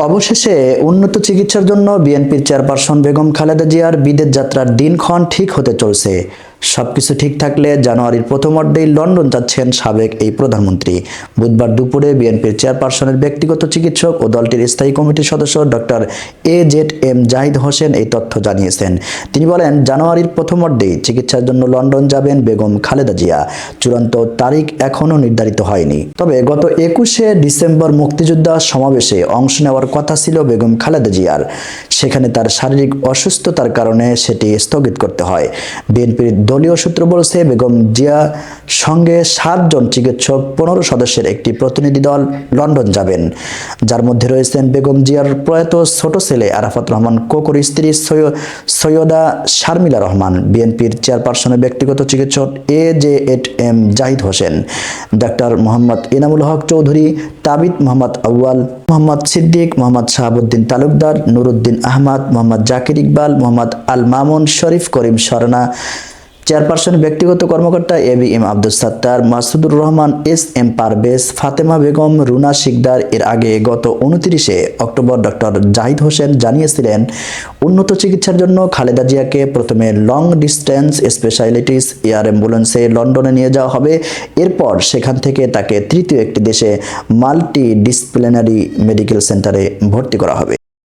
অবশেষে উন্নত চিকিৎসার জন্য বিএনপির চেয়ারপারসন বেগম খালেদা জিয়ার বিদেশ যাত্রার দিনক্ষণ ঠিক হতে চলছে। সবকিছু ঠিক থাকলে জানুয়ারির প্রথমার্ধেই লন্ডন যাচ্ছেন সাবেক এই প্রধানমন্ত্রী। বুধবার দুপুরে বিএনপির চেয়ারপারসনের ব্যক্তিগত চিকিৎসক ও দলটির স্থায়ী কমিটির সদস্য ডক্টর AZM জাহিদ হোসেন এই তথ্য জানিয়েছেন। তিনি বলেন, জানুয়ারির প্রথমার্ধেই চিকিৎসার জন্য লন্ডন যাবেন বেগম খালেদা জিয়া। চূড়ান্ত তারিখ এখনও নির্ধারিত হয়নি। তবে গত 21শে ডিসেম্বর মুক্তিযোদ্ধা সমাবেশে অংশ নেওয়ার কথা ছিল বেগম খালেদা জিয়ার। সেখানে তার শারীরিক অসুস্থতার কারণে সেটি স্থগিত করতে হয়। বিএনপির দলীয় সূত্র বলছে, বেগম জিয়া সঙ্গে 7 জন চিকিৎসক 15 সদস্যের একটি প্রতিনিধি দল লন্ডন যাবেন, যার মধ্যে রয়েছেন বেগম জিয়ার প্রয়াত ছোট ছেলে আরাফাত রহমান কোকোর স্ত্রী সৈয়দা শারমিলা রহমান, বিএনপির চেয়ারপারসনের ব্যক্তিগত চিকিৎসক AZM জাহিদ হোসেন, ডাক্তার মোহাম্মদ ইনামুল হক চৌধুরী, তাবিদ মোহাম্মদ আউয়াল, মোহাম্মদ সিদ্দিক, মোহাম্মদ শাহাবুদ্দিন তালুকদার, নুরুদ্দিন আহমদ, মোহাম্মদ জাকির ইকবাল, মোহাম্মদ আল মামুন, শরীফ করিম স্বর্ণা, চেয়ারপারসন ব্যক্তিগত কর্মকর্তা ABM আব্দুল সাত্তার, মাসুদুর রহমান, SM পারভেজ, ফাতেমা বেগম, রুনা শিকদার। এর আগে গত 29শে অক্টোবর ডক্টর জাহিদ হোসেন জানিয়েছিলেন, উন্নত চিকিৎসার জন্য খালেদা জিয়াকে প্রথমে লং ডিস্টেন্স স্পেশালিটিস এয়ার অ্যাম্বুলেন্সে লন্ডনে নিয়ে যাওয়া হবে। এরপর সেখান থেকে তাকে তৃতীয় একটি দেশে মাল্টি ডিসিপ্লিনারি মেডিকেল সেন্টারে ভর্তি করা হবে।